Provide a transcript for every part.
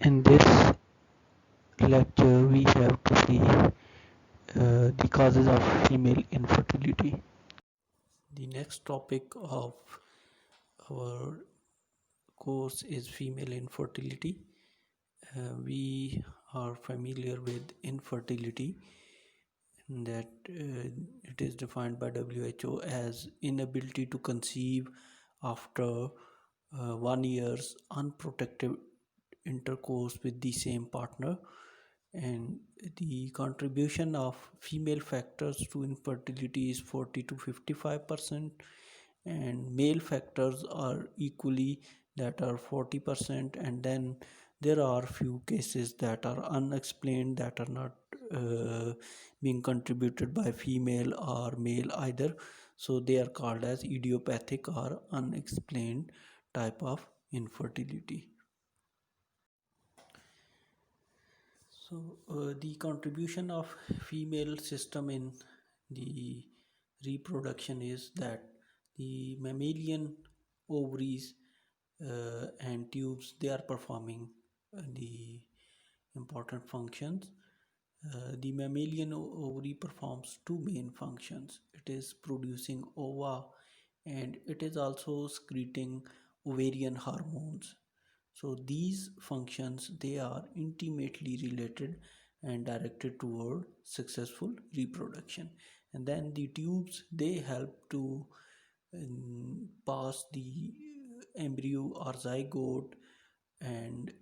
In this lecture, we have to see the causes of female infertility. The next topic of our course is female infertility. We are familiar with infertility, that it is defined by WHO as inability to conceive after 1 year's unprotected intercourse with the same partner. And the contribution of female factors to infertility is 40 to 55%, and male factors are equally, that are 40%. And then there are few cases that are unexplained, that are not being contributed by female or male either, so they are called as idiopathic or unexplained type of infertility. So the contribution of female system in the reproduction is that the mammalian ovaries and tubes, they are performing the important functions. The mammalian ovary performs two main functions. It is producing ova, and it is also secreting ovarian hormones. So these functions, they are intimately related and directed toward successful reproduction. And then the tubes, they help to pass the embryo or zygote, and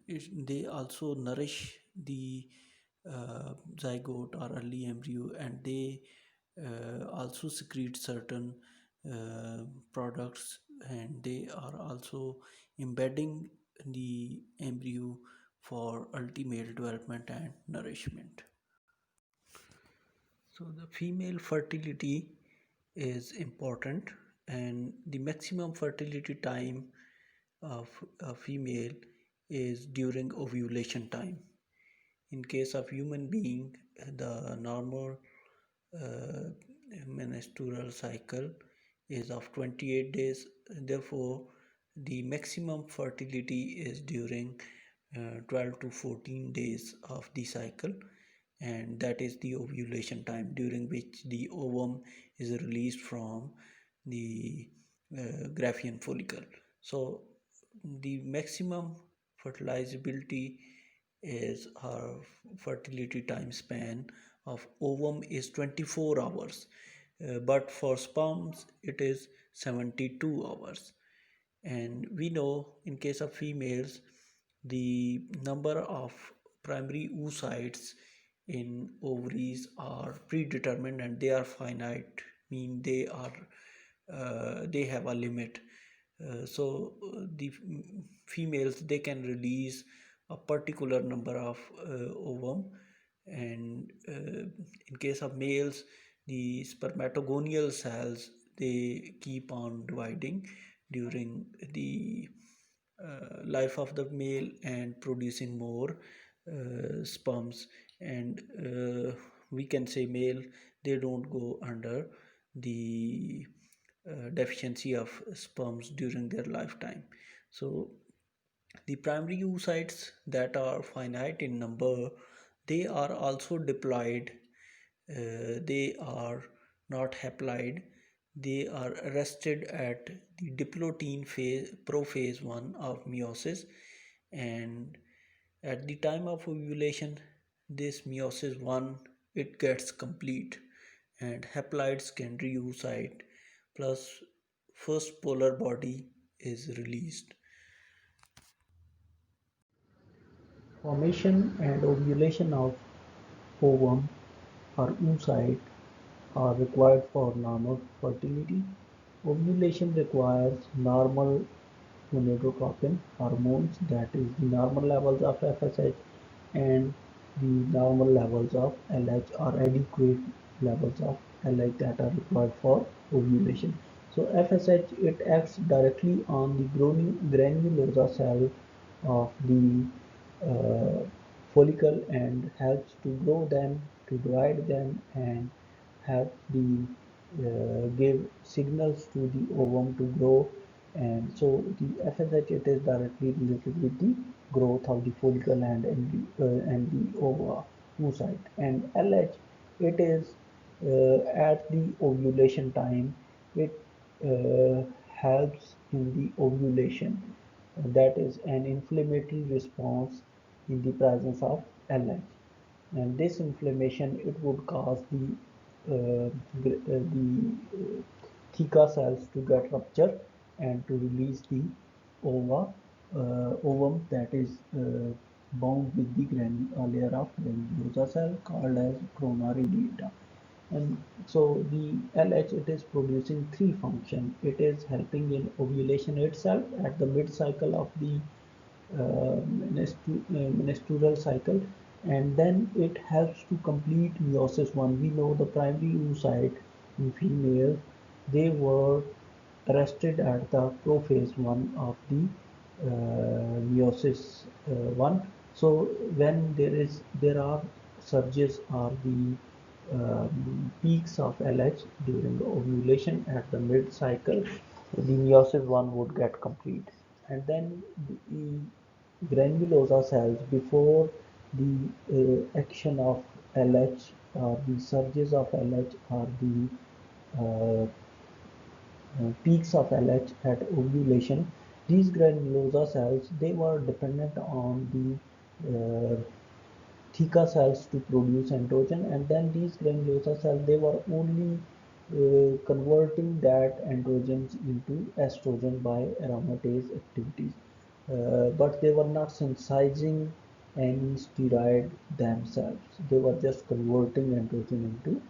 they also nourish the zygote or early embryo, and they also secrete certain products, and they are also embedding the embryo for ultimate development and nourishment. So the female fertility is important, and the maximum fertility time of a female is during ovulation time. In case of human being, the normal uh, menstrual cycle is of 28 days. Therefore, the maximum fertility is during 12 to 14 days of the cycle, and that is the ovulation time, during which the ovum is released from the Graafian follicle. So the maximum fertilizability is our fertility time span of ovum is 24 hours, but for sperms it is 72 hours. And we know in case of females, the number of primary oocytes in ovaries are predetermined, and they are finite, mean they have a limit. The females, they can release a particular number of ovum, and in case of males, the spermatogonial cells, they keep on dividing during the life of the male and producing more sperms. And we can say male, they don't go under the deficiency of sperms during their lifetime. So the primary oocytes that are finite in number, they are also diploid. They are not haploid. They are arrested at the diplotein phase, prophase 1 of meiosis, and at the time of ovulation, this meiosis 1, it gets complete, and haploid secondary oocyte plus first polar body is released. Formation and ovulation of ovum or oocyte are required for normal fertility. Ovulation requires normal gonadotropin hormones, that is the normal levels of FSH and the normal levels of LH, or adequate levels of LH that are required for ovulation. So FSH, it acts directly on the granulosa cell of the follicle and helps to grow them, to divide them, and help the give signals to the ovum to grow. And so the FSH, it is directly related with the growth of the follicle and the oocyte. And LH, it is at the ovulation time. It helps in the ovulation. That is an inflammatory response in the presence of LH. And this inflammation, it would cause the theca cells to get ruptured and to release the ovum that is bound with the layer of granulosa cell called as corona radiata. And so the LH, it is producing three functions. It is helping in ovulation itself at the mid cycle of the menstrual cycle, and then it helps to complete meiosis 1. We know the primary oocyte in female, they were arrested at the prophase 1 of the meiosis 1. So when there are surges or the peaks of LH during ovulation at the mid cycle, the meiosis 1 would get complete. And then the granulosa cells, before the action of LH or the surges of LH or the uh, peaks of LH at ovulation, these granulosa cells, they were dependent on the theca cells to produce androgen, and then these granulosa cells, they were only converting that androgens into estrogen by aromatase activities, but they were not synthesizing any steroid themselves. They were just converting androgen into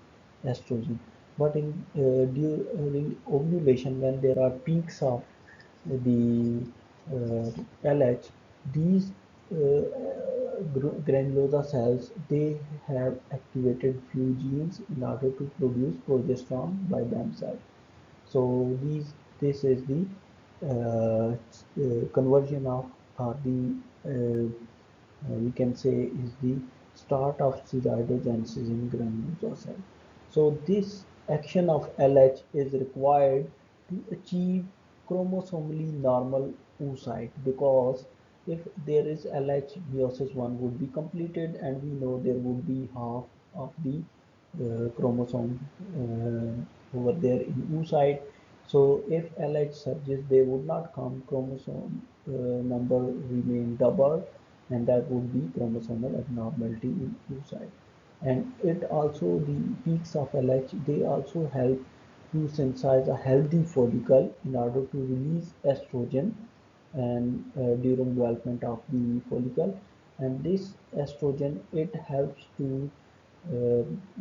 estrogen. But during ovulation, when there are peaks of the LH, these granulosa cells, they have activated few genes in order to produce progesterone by themselves. So this is the conversion of the we can say is the start of steroidogenesis in granulosa cell. So this action of LH is required to achieve chromosomally normal oocyte, because if there is LH, meiosis 1 would be completed, and we know there would be half of the chromosome over there in oocyte. So if LH surges, they would not come, chromosome number remain double, and that would be chromosomal abnormality in oocyte. And it also, the peaks of LH, they also help to synthesize a healthy follicle in order to release estrogen and during development of the follicle. And this estrogen, it helps to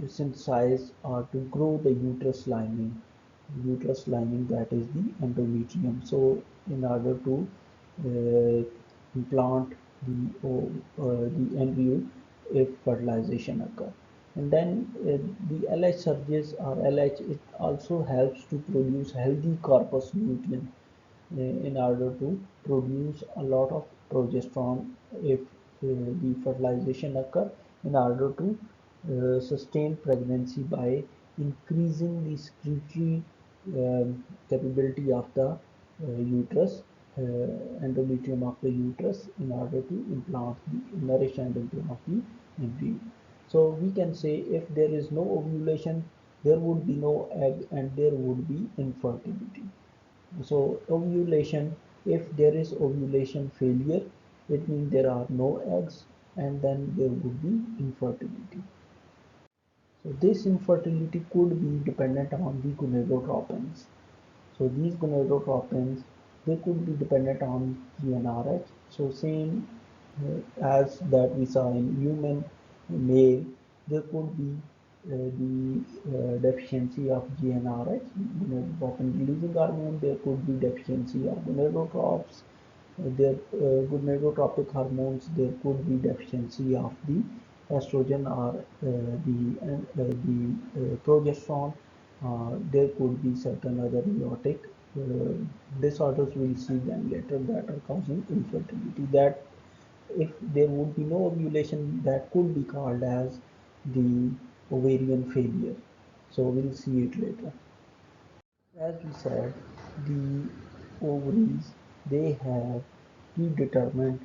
synthesize or to grow the uterus lining, that is the endometrium. So in order to implant the embryo if fertilization occur. And then the LH surges or LH, it also helps to produce healthy corpus luteum in order to produce a lot of progesterone if the fertilization occur, in order to sustain pregnancy by increasing the secretory capability of the uterus, endometrium of the uterus, in order to nourish and implant the embryo. So we can say if there is no ovulation, there would be no egg and there would be infertility. So ovulation, if there is ovulation failure, it means there are no eggs, and then there would be infertility. So this infertility could be dependent on the gonadotropins. So these gonadotropins, they could be dependent on GnRH. So same as that we saw in human male, there could be the deficiency of GnRH, gonadotropin releasing hormone. There could be deficiency of gonadotropes. There gonadotropic hormones. There could be deficiency of the estrogen or the progesterone. There could be certain other meiotic disorders, we'll see them later, that are causing infertility. That if there would be no ovulation, that could be called as the ovarian failure. So we'll see it later. As we said, the ovaries, they have predetermined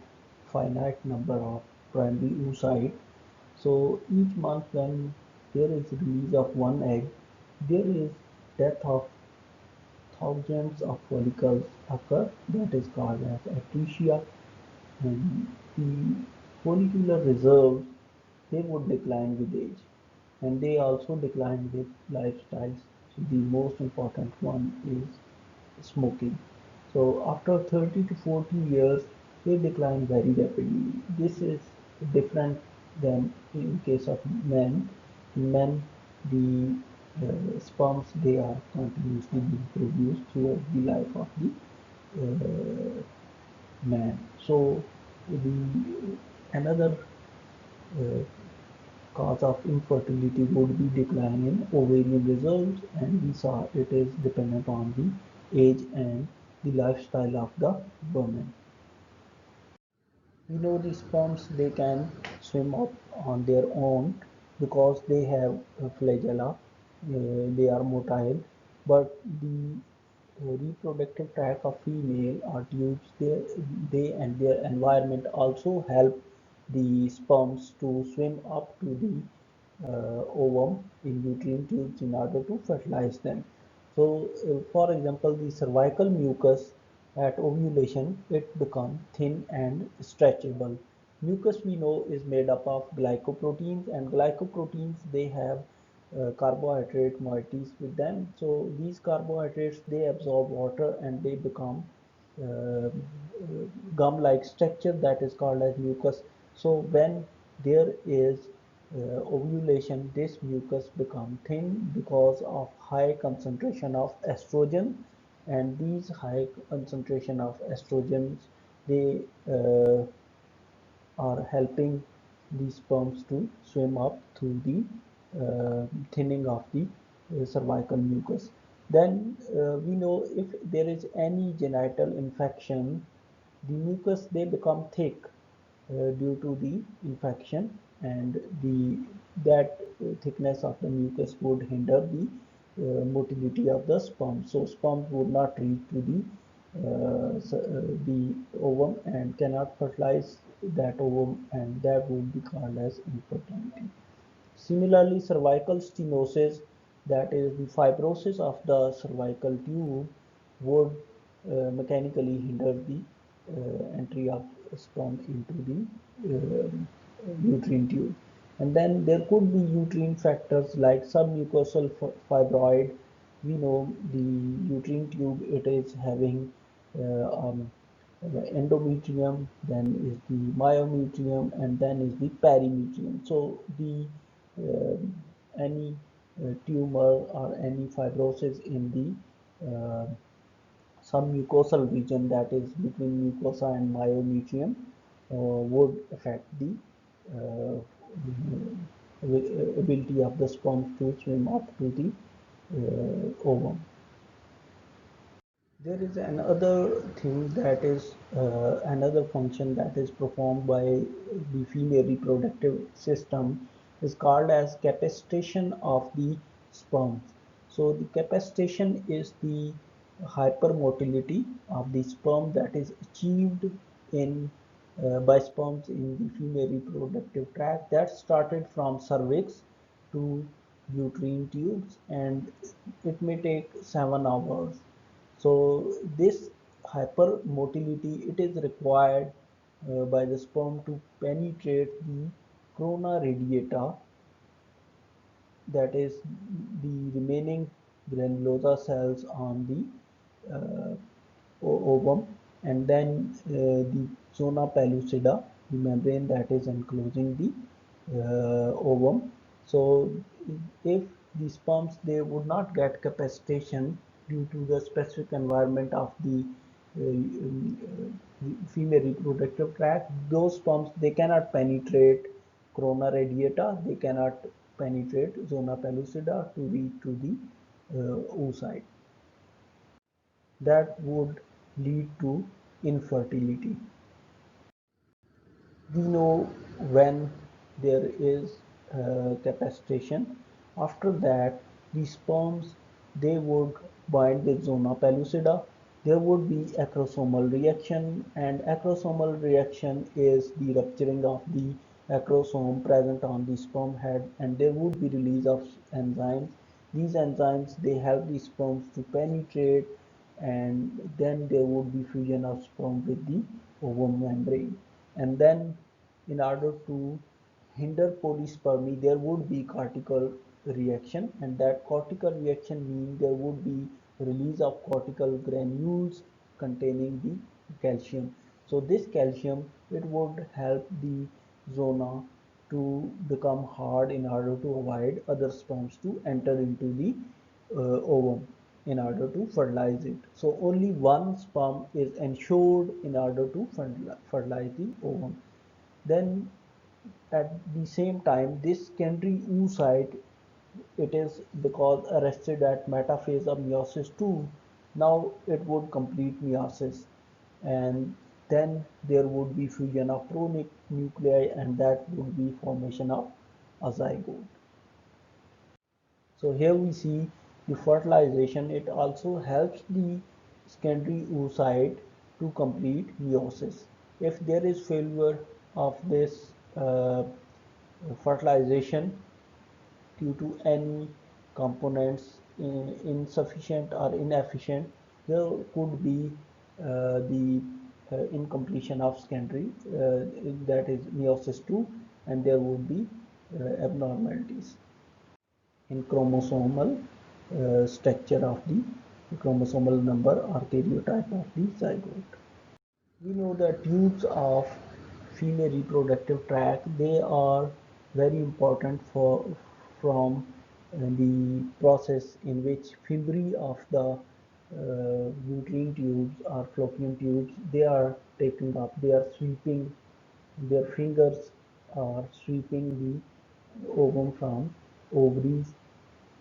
finite number of primary oocyte. So each month when there is release of one egg, there is death of thousands of follicles occur, that is called as atresia, and the follicular reserves, they would decline with age, and they also decline with lifestyles. So the most important one is smoking. So after 30 to 40 years, they decline very rapidly. This is different than in case of men. In men, the sperms, they are continuously being produced throughout the life of the man. So the another uh, cause of infertility would be decline in ovarian results, and we saw it is dependent on the age and the lifestyle of the woman. We know the sperms, they can swim up on their own because they have flagella, they are motile, but the reproductive tract of female or tubes, they and their environment also help the sperms to swim up to the ovum in uterine tubes in order to fertilize them. So, for example, the cervical mucus at ovulation, it becomes thin and stretchable. Mucus, we know, is made up of glycoproteins, and glycoproteins, they have carbohydrate moieties with them. So these carbohydrates, they absorb water and they become uh, gum-like structure, that is called as mucus. So when there is ovulation, this mucus become thin because of high concentration of estrogen, and these high concentration of estrogens, they are helping the sperms to swim up through the thinning of the cervical mucus. Then we know if there is any genital infection, the mucus, they become thick due to the infection, and the that thickness of the mucus would hinder the motility of the sperm. So sperms would not reach to the ovum and cannot fertilize that ovum, and that would be called as infertility. Similarly, cervical stenosis, that is the fibrosis of the cervical tube, would mechanically hinder the entry of sperm into the uterine tube. And then there could be uterine factors like submucosal fibroid. We know the uterine tube, it is having endometrium, then is the myometrium, and then is the perimetrium. So the uh, any tumor or any fibrosis in the some mucosal region, that is between mucosa and myometrium, would affect the uh, ability of the sperm to swim up to the ovum. There is another thing, that is another function that is performed by the female reproductive system, is called as capacitation of the sperm. So the capacitation is the hypermotility of the sperm that is achieved in by sperms in the female reproductive tract, that started from cervix to uterine tubes, and it may take 7 hours. So this hypermotility, it is required by the sperm to penetrate the corona radiata, that is the remaining granulosa cells on the ovum, and then the zona pellucida, the membrane that is enclosing the ovum. So if the sperms, they would not get capacitation due to the specific environment of the female reproductive tract, those sperms, they cannot penetrate corona radiata, they cannot penetrate zona pellucida to reach to the oocyte. That would lead to infertility. We know when there is capacitation, after that the sperms, they would bind with zona pellucida, there would be acrosomal reaction, and acrosomal reaction is the rupturing of the acrosome present on the sperm head, and there would be release of enzymes. These enzymes, they help the sperms to penetrate, and then there would be fusion of sperm with the ovum membrane. And then in order to hinder polyspermy, there would be cortical reaction, and that cortical reaction means there would be release of cortical granules containing the calcium. So this calcium, it would help the zona to become hard in order to avoid other sperms to enter into the ovum in order to fertilize it. So only one sperm is ensured in order to fertilize the ovum. Then at the same time, this secondary oocyte, it is because arrested at metaphase of meiosis 2. Now it would complete meiosis, and then there would be fusion of pronuclei, and that would be formation of a zygote. So here we see the fertilization. It also helps the secondary oocyte to complete meiosis. If there is failure of this fertilization due to any components insufficient or inefficient, there could be the incompletion of secondary, that is meiosis 2, and there would be abnormalities in chromosomal structure of the chromosomal number or karyotype of the zygote. We know that tubes of female reproductive tract, they are very important for from the process in which fibri of the uterine tubes or fallopian tubes, they are taking up, they are sweeping, their fingers are sweeping the ovum from ovaries.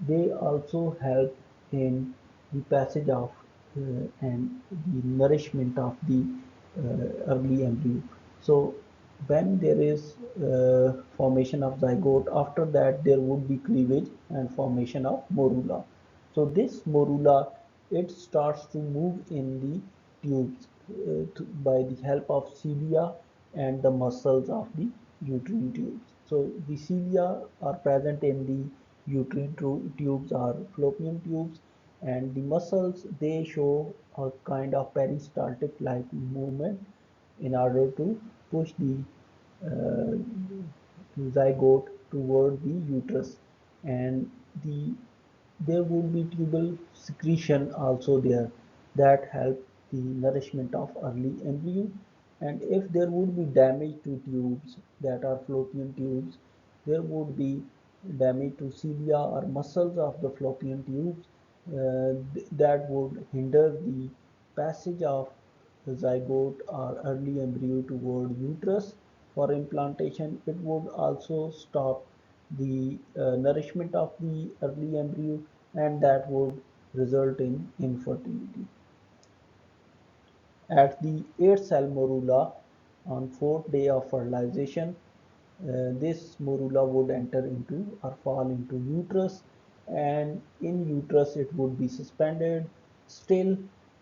They also help in the passage of and the nourishment of the early embryo. So when there is formation of zygote, after that there would be cleavage and formation of morula. So this morula, it starts to move in the tubes by the help of cilia and the muscles of the uterine tubes. So the cilia are present in the uterine tubes or fallopian tubes, and the muscles, they show a kind of peristaltic like movement in order to push the uh, zygote toward the uterus, and there would be tubal secretion also there that help the nourishment of early embryo. And if there would be damage to tubes that are fallopian tubes, there would be damage to cilia or muscles of the fallopian tubes, that would hinder the passage of the zygote or early embryo toward uterus for implantation. It would also stop the nourishment of the early embryo, and that would result in infertility. At the 8th cell morula, on 4th day of fertilization, this morula would enter into or fall into uterus, and in uterus it would be suspended. Still,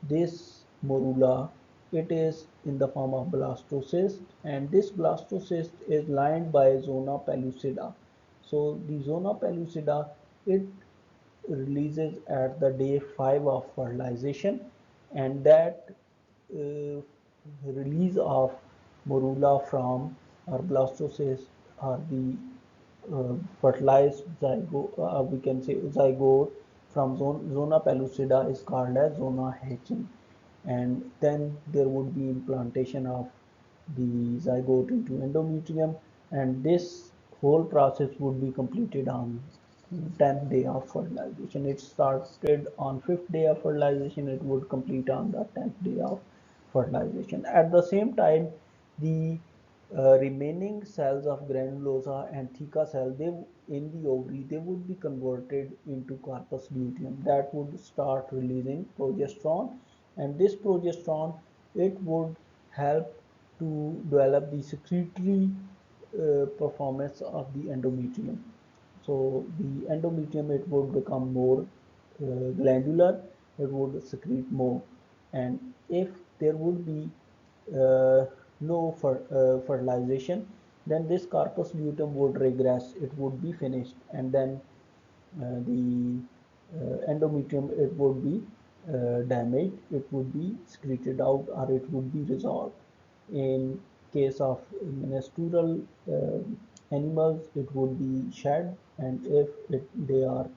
this morula, it is in the form of blastocyst, and this blastocyst is lined by zona pellucida. So the zona pellucida, it releases at the day 5 of fertilization, and that uh, release of morula from or blastocyst or the fertilized zygote, we can say zygote from zona pellucida, is called as zona hatching. And then there would be implantation of the zygote into endometrium, and this whole process would be completed on 10th day of fertilization. It started on 5th day of fertilization, it would complete on the 10th day of fertilization. At the same time, the remaining cells of granulosa and theca cell, they in the ovary, they would be converted into corpus luteum that would start releasing progesterone, and this progesterone, it would help to develop the secretory performance of the endometrium. So the endometrium, it would become more glandular, it would secrete more, and if there would be no fertilization, then this corpus luteum would regress, it would be finished, and then the endometrium, it would be damaged, it would be secreted out, or it would be resolved. In case of menstrual animals, it would be shed, and if they are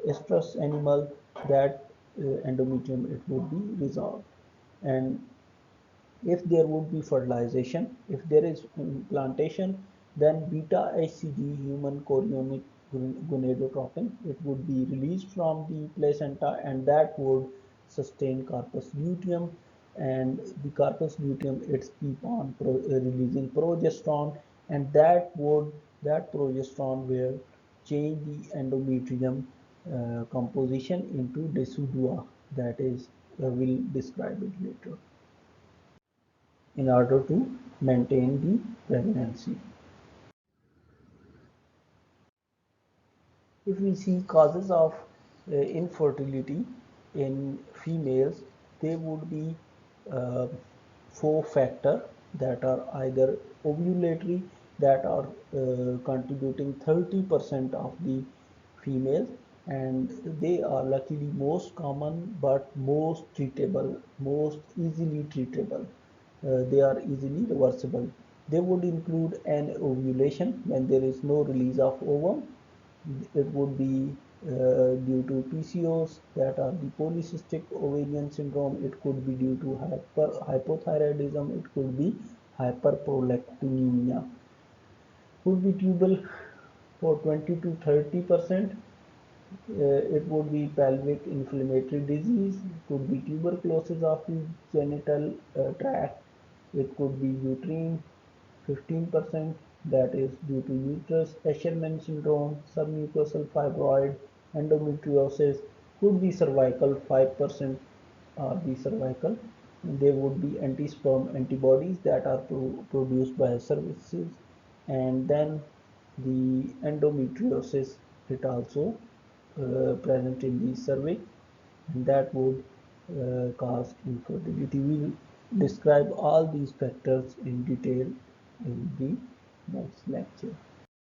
estrus animal, that endometrium, it would be resolved. And if there would be fertilization, if there is implantation, then beta HCG, human chorionic gonadotropin, it would be released from the placenta, and that would sustain corpus luteum, and the corpus luteum, it keep on releasing progesterone, and that progesterone will change the endometrium composition into decidua, that is, we'll describe it later, in order to maintain the pregnancy. If we see causes of infertility in females, they would be uh, four factors that are either ovulatory, that are contributing 30% of the females, and they are luckily most common but most treatable, most easily treatable. They are easily reversible. They would include an ovulation when there is no release of ovum. It would be due to PCOS, that are the polycystic ovarian syndrome. It could be due to hypothyroidism. It could be hyperprolactinemia. Could be tubal for 20 to 30%. It would be pelvic inflammatory disease. It could be tuberculosis of the genital tract. It could be uterine 15%, that is due to uterus, Escherman syndrome, submucosal fibroid, endometriosis, could be cervical 5%, or the cervical. There would be anti-sperm antibodies that are produced by cervixes, and then the endometriosis, it also present in the cervix, and that would cause infertility. We will describe all these factors in detail in the next lecture.